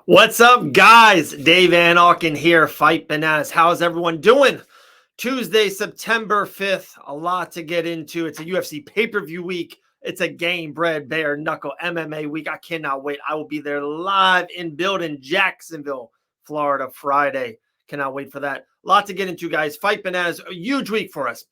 What's up, guys? Dave Van Auken here, Fight Bananas. How's everyone doing? Tuesday, September 5th. A lot to get into. It's a UFC pay-per-view week. It's a game, bread, bare, knuckle MMA week. I cannot wait. I will be there live in building Jacksonville, Florida, Friday. Cannot wait for that. A lot to get into, guys. Fight Bananas, a huge week for us.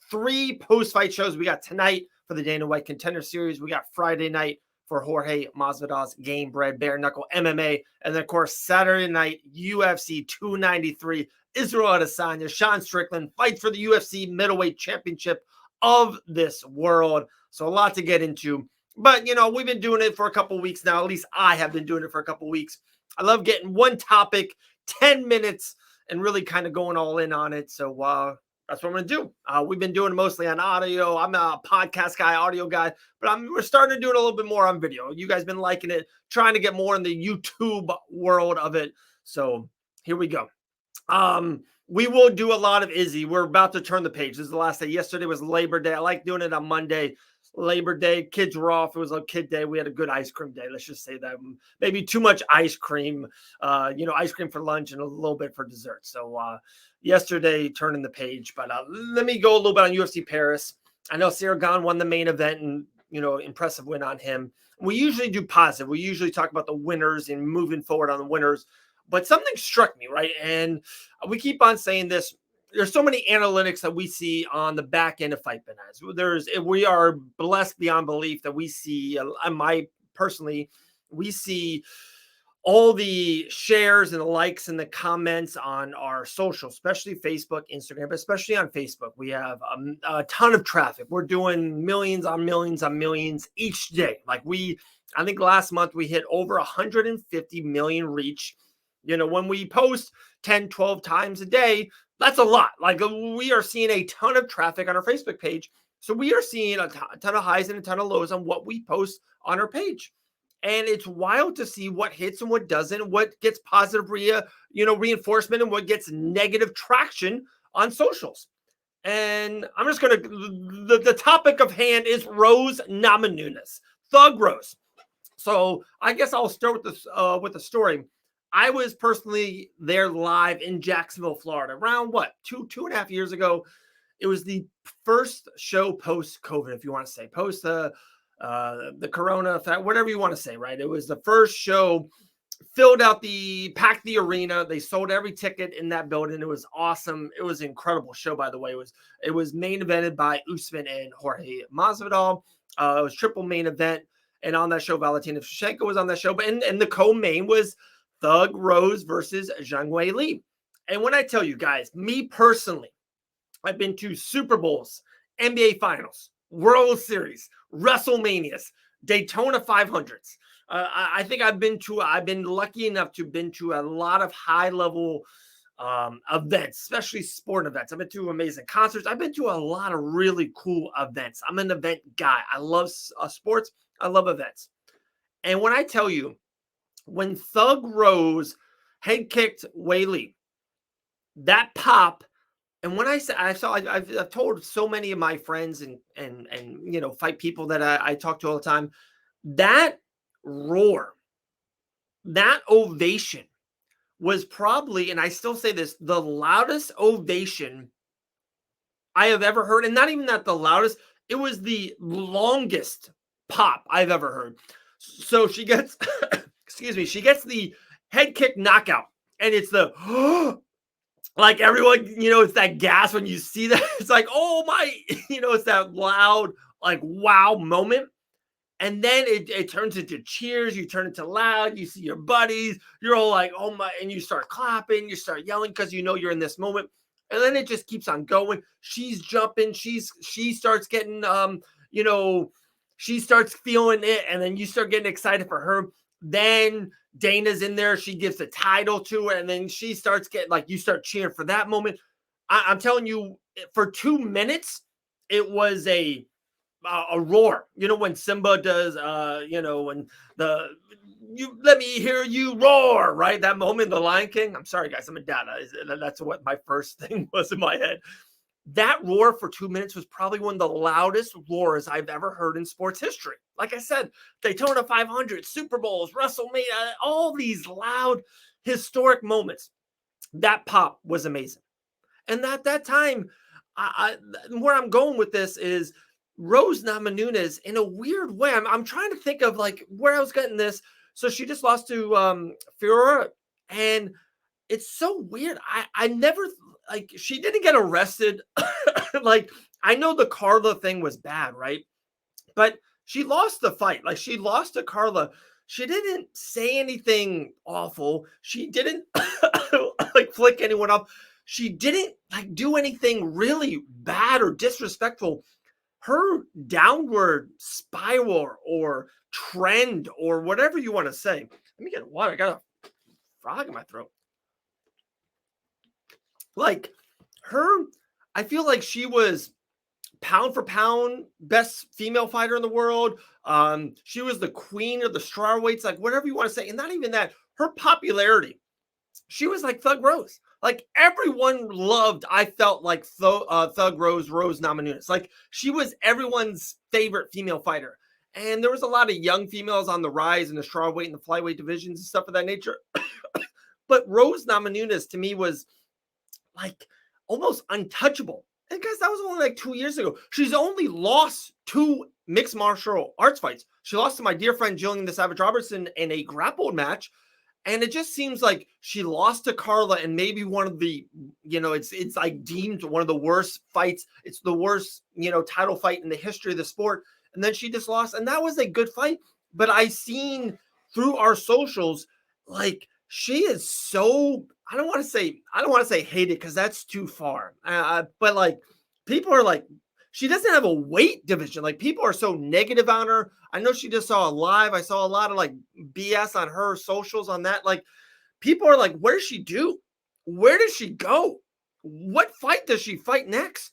3 post-fight shows. We got tonight for the Dana White Contender Series. We got Friday night for Jorge Masvidal's game, bread, bare knuckle MMA. And then, of course, Saturday night, UFC 293, Israel Adesanya, Sean Strickland fights for the UFC middleweight championship of this world. So a lot to get into. But, we've been doing it for a couple weeks now. At least I have been doing it for a couple weeks. I love getting one topic, 10 minutes, and really kind of going all in on it. So, that's what I'm going to do. We've been doing it mostly on audio. I'm a podcast guy, audio guy, but we're starting to do it a little bit more on video. You guys been liking it, trying to get more in the YouTube world of it. So here we go. We will do a lot of Izzy. We're about to turn the page. This is the last day. Yesterday was Labor Day. I like doing it on Monday. Labor Day, kids were off. It was a kid day. We had a good ice cream day. Let's just say that. Maybe too much ice cream, ice cream for lunch and a little bit for dessert. So yesterday, turning the page. But let me go a little bit on UFC Paris. I know Saragon won the main event and, impressive win on him. We usually do positive. We usually talk about the winners and moving forward on the winners. But something struck me, right? And we keep on saying this. There's so many analytics that we see on the back end of Fight Bananas. We are blessed beyond belief that we see, we see all the shares and the likes and the comments on our social, especially Facebook, Instagram, but especially on Facebook. We have a ton of traffic. We're doing millions on millions on millions each day. I think last month we hit over 150 million reach. When we post 10, 12 times a day, that's a lot. We are seeing a ton of traffic on our Facebook page. So we are seeing a ton of highs and a ton of lows on what we post on our page. And it's wild to see what hits and what doesn't, what gets positive reinforcement and what gets negative traction on socials. And I'm just going to, the topic of hand is Rose Namajunas, Thug Rose. So I guess I'll start with the story. I was personally there live in Jacksonville, Florida, around two and a half years ago. It was the first show post-COVID, if you want to say, post the Corona effect, whatever you want to say, right? It was the first show, packed the arena. They sold every ticket in that building. It was awesome. It was an incredible show, by the way. It was main evented by Usman and Jorge Masvidal. It was triple main event. And on that show, Valentina Shevchenko was on that show. But and the co-main was Thug Rose versus Zhang Weili. And when I tell you guys, me personally, I've been to Super Bowls, NBA Finals, World Series, WrestleManias, Daytona 500s. I think I've been lucky enough to have been to a lot of high-level events, especially sport events. I've been to amazing concerts. I've been to a lot of really cool events. I'm an event guy. I love sports. I love events. And when I tell you, when Thug Rose head kicked Weili, that pop, and when I've told so many of my friends and fight people that I talk to all the time, that roar, that ovation was probably, and I still say this, the loudest ovation I have ever heard. And not even that the loudest, it was the longest pop I've ever heard. So she gets, she gets the head kick knockout, and it's the, like everyone, it's that gas when you see that. It's like, oh my, it's that loud, like, wow moment. And then it turns into cheers. You turn into loud. You see your buddies. You're all like, oh my, and you start clapping. You start yelling because you're in this moment. And then it just keeps on going. She's jumping. She starts getting, she starts feeling it. And then you start getting excited for her. Then Dana's in there. She gives the title to her. And then she starts getting, you start cheering for that moment. I'm telling you, for 2 minutes, it was a roar. When Simba does, when you let me hear you roar, right? That moment, the Lion King. I'm sorry, guys. I'm a dad. That's what my first thing was in my head. That roar for 2 minutes was probably one of the loudest roars I've ever heard in sports history. Like I said, Daytona 500, Super Bowls, WrestleMania, all these loud, historic moments. That pop was amazing. And at that time, where I'm going with this is Rose Namajunas in a weird way. I'm trying to think of like where I was getting this. So she just lost to Fiora, and it's so weird. I never, like, she didn't get arrested. Like, I know the Carla thing was bad, right? But she lost the fight. Like, she lost to Carla. She didn't say anything awful. She didn't like flick anyone up. She didn't like do anything really bad or disrespectful. Her downward spiral or trend or whatever you want to say. Let me get water. I got a frog in my throat. Like, I feel like she was pound for pound best female fighter in the world. She was the queen of the strawweights, like whatever you want to say. And not even that, her popularity, she was like Thug Rose. Like, everyone loved, I felt like Thug Rose Namajunas. Like, she was everyone's favorite female fighter. And there was a lot of young females on the rise in the strawweight and the flyweight divisions and stuff of that nature. But Rose Namajunas to me was like almost untouchable. And guys, that was only like 2 years ago. She's only lost 2 mixed martial arts fights. She lost to my dear friend Jillian the Savage Robertson in a grappled match. And it just seems like she lost to Carla, and maybe one of the, it's like deemed one of the worst fights. It's the worst, title fight in the history of the sport. And then she just lost. And that was a good fight. But I seen through our socials, like, she is so, I don't want to say hated, because that's too far. But like, people are like, she doesn't have a weight division. Like, people are so negative on her. I know she just saw a live. I saw a lot of like BS on her socials on that. Like, people are like, what does she do? Where does she go? What fight does she fight next?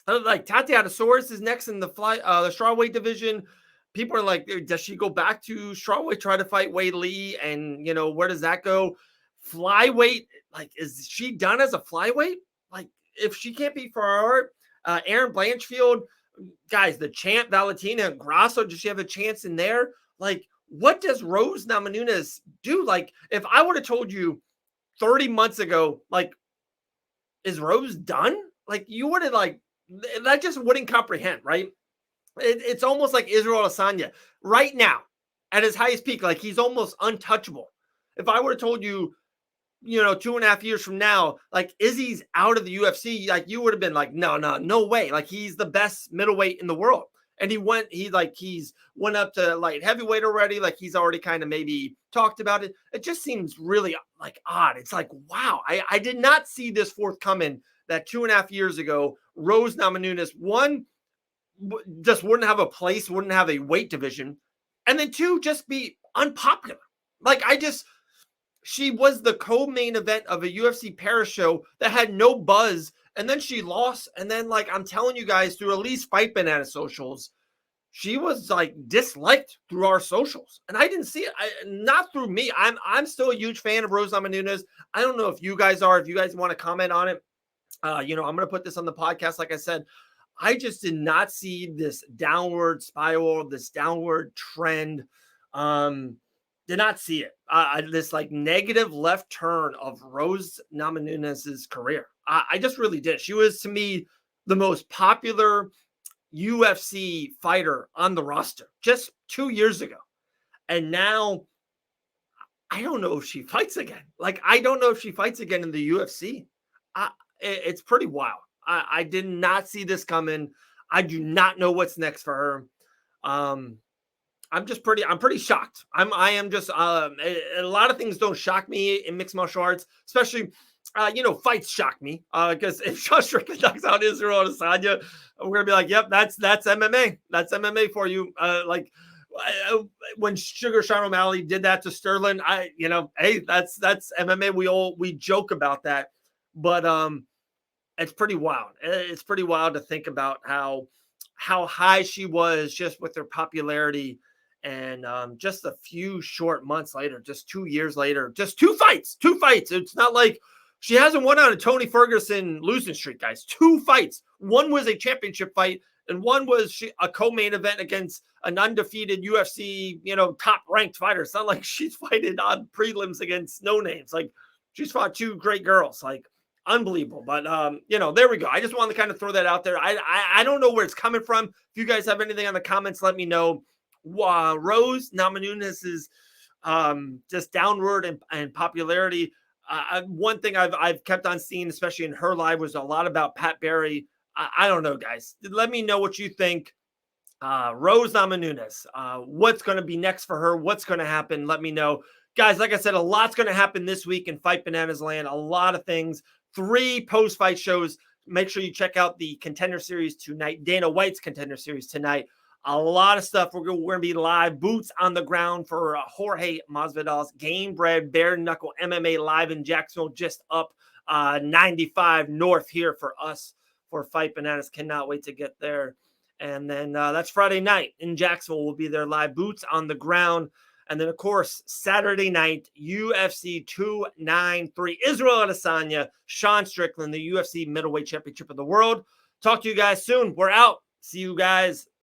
Like, Tatiana is next in the strawweight division. People are like, does she go back to strawweight, try to fight Wei Lee? And, where does that go? Flyweight, like, is she done as a flyweight? Like, if she can't be for Aaron Blanchfield, guys, the champ, Valentina Grasso, does she have a chance in there? Like, what does Rose Namajunas do? Like, if I would have told you 30 months ago, like, is Rose done? Like, you would have, like, that just wouldn't comprehend, right? It's almost like Israel Adesanya right now at his highest peak. Like, he's almost untouchable. If I would have told you, 2.5 years from now, like, Izzy's out of the UFC, like, you would have been like, no way. Like, he's the best middleweight in the world. And he's went up to light heavyweight already. Like, he's already kind of maybe talked about it. It just seems really like odd. It's like, wow, I did not see this forthcoming that 2.5 years ago, Rose Namajunas, one, just wouldn't have a place, wouldn't have a weight division. And then 2, just be unpopular. Like, she was the co-main event of a UFC Paris show that had no buzz, and then she lost. And then, like, I'm telling you guys, through at least Fight Banana socials, she was like disliked through our socials, and I didn't see it. Not through me. I'm still a huge fan of Rose Namajunas. I don't know if you guys are. If you guys want to comment on it, I'm going to put this on the podcast. Like I said, I just did not see this downward spiral, this downward trend. Did not see it. This like negative left turn of Rose Namajunas' career. I just really did. She was, to me, the most popular UFC fighter on the roster just 2 years ago. And now I don't know if she fights again. Like, I don't know if she fights again in the UFC. It's pretty wild. I did not see this coming. I do not know what's next for her. I'm pretty shocked. I am just, a lot of things don't shock me in mixed martial arts, especially, fights shock me. Because if Sean Strickland knocks out Israel Adesanya, we're going to be like, yep, that's MMA. That's MMA for you. When Sugar Sean O'Malley did that to Sterling, hey, that's MMA. We joke about that, but, it's pretty wild. It's pretty wild to think about how high she was just with her popularity. And just a few short months later, just 2 years later, just two fights. It's not like She hasn't won on a Tony Ferguson losing streak, guys. 2 fights. One was a championship fight, and one was a co-main event against an undefeated UFC, top-ranked fighter. It's not like she's fighting on prelims against no names. Like, she's fought 2 great girls. Like, unbelievable. But there we go. I just wanted to kind of throw that out there. I don't know where it's coming from. If you guys have anything on the comments, let me know. Rose Namajunas is just downward in popularity. One thing I've kept on seeing, especially in her live, was a lot about Pat Barry. I don't know, guys. Let me know what you think. Rose Namajunas, what's going to be next for her? What's going to happen? Let me know. Guys, like I said, a lot's going to happen this week in Fight Bananas Land. A lot of things. 3 post-fight shows. Make sure you check out the Contender Series tonight. Dana White's Contender Series tonight. A lot of stuff. We're going to be live, boots on the ground for Jorge Masvidal's Game Bred Bare Knuckle MMA live in Jacksonville, just up 95 north here for us for Fight Bananas. Cannot wait to get there. And then that's Friday night in Jacksonville. We'll be there live, boots on the ground. And then, of course, Saturday night, UFC 293, Israel Adesanya, Sean Strickland, the UFC Middleweight Championship of the World. Talk to you guys soon. We're out. See you guys